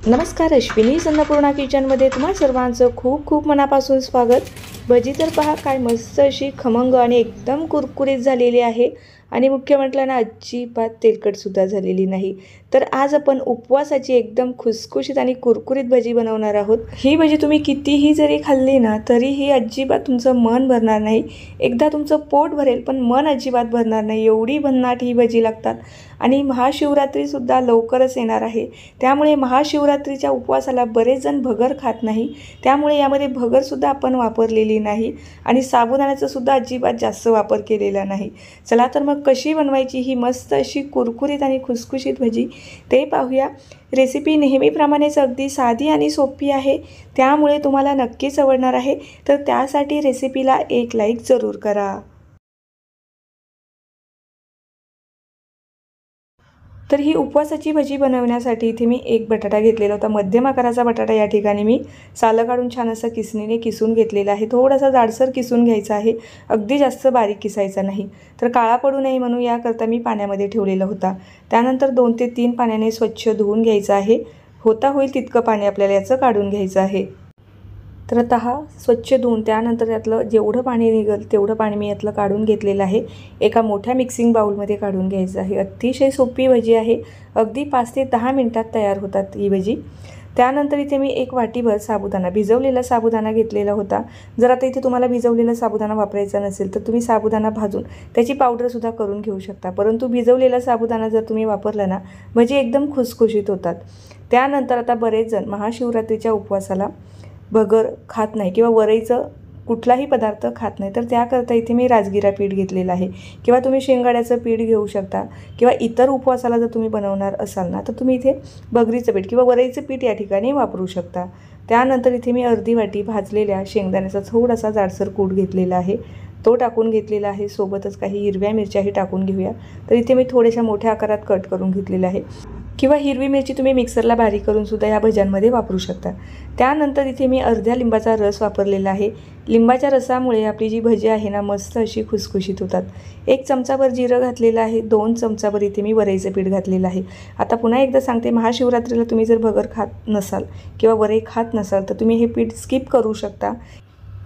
नमस्कार, अश्विनी अन्नपूर्णा किचनमध्ये तुम्हा सर्वांचं खूप खूप मनापासून स्वागत। भजी तर पहा काय मस्त अशी खमंग आणि एकदम कुरकुरीत झालेली आहे आणि मुख्य म्हटलं ना अजिबात तेलकटसुद्धा झालेली नाही। तर आज आपण उपवासाची एकदम खुसखुशीत आणि कुरकुरीत भजी बनवणार आहोत। ही भजी तुम्ही कितीही जरी खाल्ली ना तरीही अजिबात तुमचं मन भरणार नाही। एकदा तुमचं पोट भरेल पण मन अजिबात भरणार नाही, एवढी भन्नाट ही भजी लागतात। आणि महाशिवरात्रीसुद्धा लवकरच येणार आहे, त्यामुळे महाशिवरात्रीच्या उपवासाला बरेच जण भगर खात नाही, त्यामुळे यामध्ये भगरसुद्धा आपण वापरलेली नाही आणि साबुदाण्याचा सुद्धा अजिबात जास्त वापर केलेला नाही। चला तर मग कशी बनवायची ही मस्त अशी कुरकुरीत आणि खुसखुशीत भजी ते पाहूया। रेसिपी नेहमीप्रमाणेच अगदी साधी आणि सोपी आहे, त्यामुळे तुम्हाला नक्कीच आवडणार आहे। तर त्यासाठी रेसिपीला एक लाईक जरूर करा। तर ही उपवासाची भजी बनवण्यासाठी इथे मी एक बटाटा घेतलेला होता, मध्यम आकाराचा बटाटा। या ठिकाणी मी सालं काढून छान असं किसणीने किसून घेतलेला आहे। थोडासा जाडसर किसून घ्यायचा आहे, अगदी जास्त बारीक किसायचा नाही, तर काळा पडू नये म्हणून याकरता मी पाण्यामध्ये ठेवलेला होता। त्यानंतर 2 ते 3 पाण्याने स्वच्छ धुवून घ्यायचं आहे। होता होईल तितकं पाणी आपल्याला याचं काढून घ्यायचं आहे। तर आता हा स्वच्छ धुवून त्यानंतर यातलं जेवढं पाणी निघेल तेवढं पाणी मी यातलं काढून घेतलेलं आहे। एका मोठ्या मिक्सिंग बाउलमध्ये काढून घ्यायचं आहे। अतिशय सोपी भजी आहे, अगदी 5 ते 10 मिनिटात तयार होतात ही भजी। त्यानंतर इथे मी एक वाटीभर साबुदाणा, भिजवलेला साबुदाणा घेतलेला होता। जर आता इथे तुम्हाला भिजवलेला साबुदाणा वापरायचा नसेल तर तुम्ही साबुदाणा भाजून त्याची पावडरसुद्धा करून घेऊ शकता, परंतु भिजवलेला साबुदाणा जर तुम्ही वापरला ना भजी एकदम खुसखुशीत होतात। त्यानंतर आता बरेच जण महाशिवरात्रीच्या उपवासाला भगर खात नाही किंवा वरईचं कुठलाही पदार्थ खात नाही, तर त्याकरता इथे मी राजगिरा पीठ घेतलेलं आहे किंवा तुम्ही शेंगाड्याचं पीठ घेऊ शकता किंवा इतर उपवासाला जर तुम्ही बनवणार असाल ना तर तुम्ही इथे बगरीचं पीठ किंवा वरईचं पीठ या ठिकाणी वापरू शकता। त्यानंतर इथे मी अर्धी वाटी भाजलेल्या शेंगदाण्याचा थोडासा जाडसर कूट घेतलेला आहे, तो टाकून घेतलेला आहे। सोबतच काही हिरव्या मिरच्याही टाकून घेऊया। तर इथे मी थोड्याशा मोठ्या आकारात कट करून घेतलेला आहे किंवा हिरवी मिरची तुम्ही मिक्सरला बारीक करून सुद्धा या भज्यांमध्ये वापरू शकता। त्यानंतर इथे मी अर्ध्या लिंबाचा रस वापरलेला आहे। लिंबाच्या रसामुळे आपली जी भजी आहे ना मस्त अशी खुसखुशीत होतात। 1 चमचाभर जिरं घातलेलं आहे, 2 चमचाभर इथे मी वरईचं पीठ घातलेलं आहे। आता पुन्हा एकदा सांगते, महाशिवरात्रीला तुम्ही जर भगर खात नसाल किंवा वरई खात नसाल तर तुम्ही हे पीठ स्किप करू शकता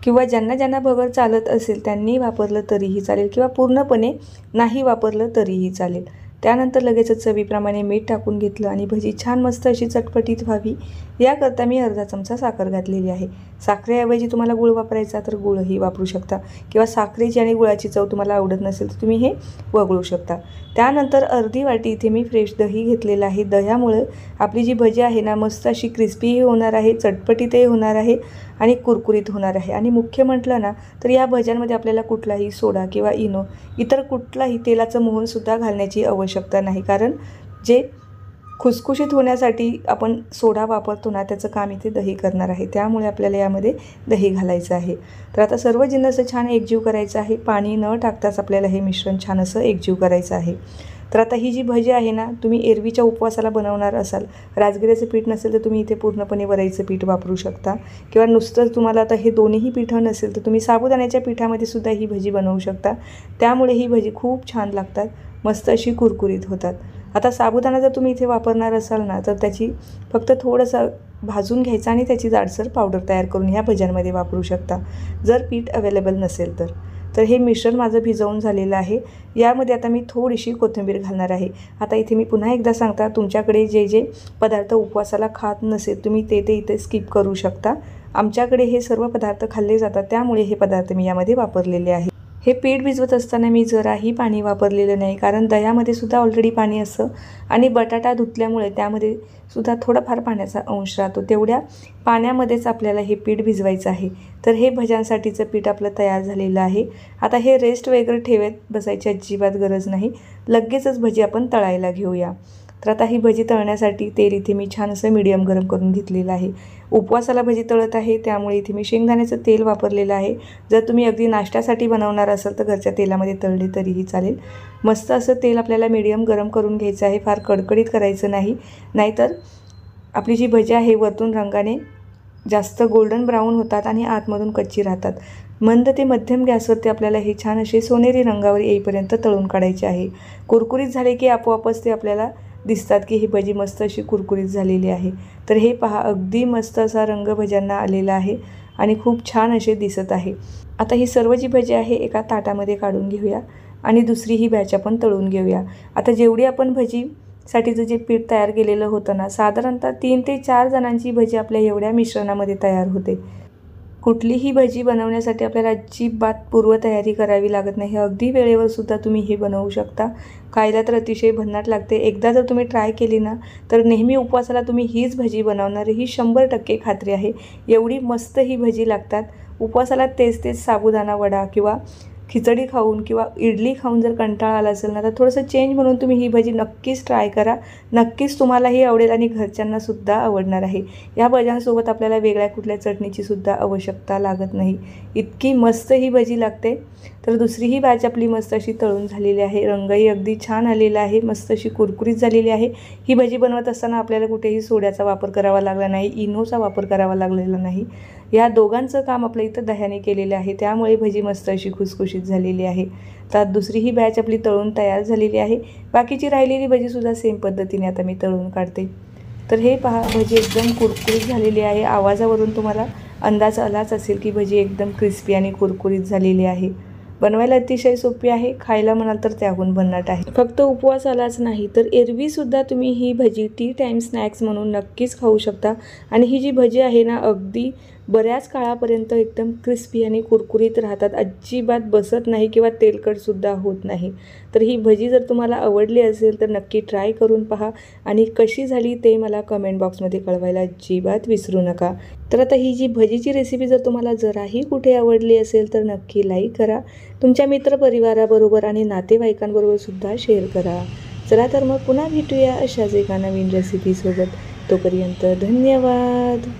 किंवा ज्यांना भगर चालत असेल त्यांनी वापरलं तरीही चालेल किंवा पूर्णपणे नाही वापरलं तरीही चालेल। त्यानंतर लगेचच चवीप्रमाणे मीठ टाकून घेतलं आणि भजी छान मस्त अशी चटपटीत व्हावी याकरता मी अर्धा चमचा साखर घातलेली आहे। साखरेऐवजी तुम्हाला गूळ वापरायचा तर गूळही वापरू शकता किंवा साखरेची आणि गुळाची चव तुम्हाला आवडत नसेल तर तुम्ही हे वगळू शकता। त्यानंतर अर्धी वाटी इथे मी फ्रेश दही घेतलेलं आहे। दह्यामुळे आपली जी भजी आहे ना मस्त अशी क्रिस्पीही होणार आहे, चटपटीतही होणार आहे आणि कुरकुरीत होणार आहे। आणि मुख्य म्हटलं ना तर या भज्यांमध्ये आपल्याला कुठलाही सोडा किंवा इनो इतर कुठलाही तेलाचं मोहनसुद्धा घालण्याची आवश्यकता नाही, कारण जे खुसखुशीत होण्यासाठी आपण सोडा वापरतो ना त्याचं काम इथे दही करणार आहे, त्यामुळे आपल्याला यामध्ये दही घालायचं आहे। तर आता सर्व जिन्नस छान एकजीव करायचं आहे, पाणी न टाकताच आपल्याला हे मिश्रण छान असं एकजीव करायचं आहे। तर आता ही जी भजी आहे ना तुम्ही एरवीच्या उपवासाला बनवणार असाल, राजगिऱ्याचं पीठ नसेल तर तुम्ही इथे पूर्णपणे वरईचं पीठ वापरू शकता किंवा नुसतं तुम्हाला आता हे दोन्ही पीठं नसेल तर तुम्ही साबुदाण्याच्या पिठामध्ये सुद्धा ही भजी बनवू शकता, त्यामुळे ही भजी खूप छान लागतात, मस्त अशी कुरकुरीत होतात। आता साबुदाणा जर तुम्ही इथे वापरणार असाल ना तर त्याची फक्त थोडंसं भाजून घ्यायचं आणि त्याची जाडसर पावडर तयार करून ह्या भज्यांमध्ये वापरू शकता जर पीठ अवेलेबल नसेल तर। तर हे मिश्रण माझं भिजवून झालेलं आहे, यामध्ये आता मी थोडीशी कोथिंबीर घालणार आहे। आता इथे मी पुन्हा एकदा सांगता, तुमच्याकडे जे पदार्थ उपवासाला खात नसेल तुम्ही ते इथे स्किप करू शकता। आमच्याकडे हे सर्व पदार्थ खाल्ले जातात, त्यामुळे हे पदार्थ मी यामध्ये वापरलेले आहे। हे पीठ भिजवत असताना मी जराही पाणी वापरलेलं नाही, कारण दह्यामध्ये सुद्धा ऑलरेडी पाणी असतं आणि बटाटा धुतल्यामुळे त्यामध्ये सुद्धा थोडाफार पाण्याचा अंश राहतो, तेवढ्या पाण्यामध्येच आपल्याला हे पीठ भिजवायचं आहे। तर हे भज्यांसाठीचं पीठ आपलं तयार झालेलं आहे। आता हे रेस्ट वगैरे ठेवत बसायची अजिबात गरज नाही, लगेचच भजी आपण तळायला घेऊया। तर आता ही भजी तळण्यासाठी तेल इथे मी छान असं मीडियम गरम करून घेतलेलं आहे। उपवासाला भजी तळत आहे त्यामुळे इथे मी शेंगदाण्याचं तेल वापरलेलं आहे। जर तुम्ही अगदी नाश्त्यासाठी बनवणार असाल तर घरच्या तेलामध्ये तळले तरीही चालेल। मस्त असं तेल आपल्याला मीडियम गरम करून घ्यायचं आहे, फार कडकडीत करायचं नाही, नाहीतर आपली जी भजी आहे वरतून रंगाने जास्त गोल्डन ब्राऊन होतात आणि आतमधून कच्ची राहतात। मंद ते मध्यम गॅसवरती आपल्याला हे छान असे सोनेरी रंगावर येईपर्यंत तळून काढायचे आहे। कुरकुरीत झाले की आपोआपच ते आपल्याला दिसतात की ही भजी मस्त अशी कुरकुरीत झालेली आहे। तर हे पहा, अगदी मस्त असा रंग भज्यांना आलेला आहे आणि खूप छान असे दिसत आहे। आता ही सर्व जी भजी आहे एका ताटामध्ये काढून घेऊया आणि दुसरी ही बॅच आपण तळून घेऊया। आता जेवढी आपण भजीसाठीचं जे पीठ तयार केलेलं होतं ना, साधारणतः 3 ते 4 जणांची भजी आपल्या एवढ्या मिश्रणामध्ये तयार होते। कुठलीही भजी बनवण्यासाठी आपल्याला अजिबात पूर्वतयारी करावी लागत नाही। अगदी वेळेवर सुद्धा तुम्ही हे बनवू शकता। खायला तर अतिशय भन्नाट लागते। एकदा जर तुम्ही ट्राय केली ना, तर नेहमी उपवासाला तुम्ही हीच भजी बनवणार, ही 100% खात्री आहे। एवढी मस्त ही भजी लागतात। उपवासाला तेच तेच साबुदाणा वडा किंवा खिचडी खाऊन किंवा इडली खाऊन जर कंटाळा आला असेल ना, तर थोडंसं चेंज म्हणून तुम्ही ही भजी नक्कीच ट्राय करा। नक्कीच तुम्हालाही आवडेल आणि घरच्यांनासुद्धा आवडणार आहे। या भज्यांसोबत आपल्याला वेगळ्या कुठल्या चटणीचीसुद्धा आवश्यकता लागत नाही। इतकी मस्त ही भजी लागते। तर दुसरीही बॅच आपली मस्त अशी तळून झालेली आहे। रंगही अगदी छान आलेला आहे, मस्त अशी कुरकुरीत झालेली आहे। ही भजी बनवत असताना आपल्याला कुठेही सोड्याचा वापर करावा लागला नाही, इनोचा वापर करावा लागलेला नाही। या दोघांचं काम आपल्या इथं दह्याने केलेले आहे, त्यामुळे भजी मस्त अशी खुसखुशीत झालेली आहे। तर दुसरी ही बॅच आपली तळून तयार झालेली आहे। बाकीची राहिलेली भजीसुद्धा सेम पद्धतीने आता मी तळून काढते। तर हे पहा, भजी एकदम कुरकुरीत झालेली आहे। आवाजावरून तुम्हाला अंदाज आलाच असेल की भजी एकदम क्रिस्पी आणि कुरकुरीत झालेली आहे। बनवायला अतिशय सोपी आहे, खायला म्हणाल तर त्याहून भन्नाट आहे। फक्त उपवासालाच नाही तर एरवीसुद्धा तुम्ही ही भजी टी टाईम स्नॅक्स म्हणून नक्कीच खाऊ शकता। आणि ही जी भजी आहे ना, अगदी बऱ्याच काळापर्यंत एकदम क्रिस्पी आणि कुरकुरीत राहतात, अजिबात बसत नाही किंवा तेलकटसुद्धा होत नाही। तर ही भजी जर तुम्हाला आवडली असेल तर नक्की ट्राय करून पहा आणि कशी झाली ते मला कमेंट बॉक्समध्ये कळवायला अजिबात विसरू नका। तर आता ही जी भजीची रेसिपी जर तुम्हाला जराही कुठे आवडली असेल तर नक्की लाईक करा, तुमच्या मित्रपरिवाराबरोबर आणि नातेवाईकांबरोबर सुद्धा शेअर करा। चला तर मग पुन्हा भेटूया अशाच एका नवीन रेसिपीसोबत। तोपर्यंत धन्यवाद।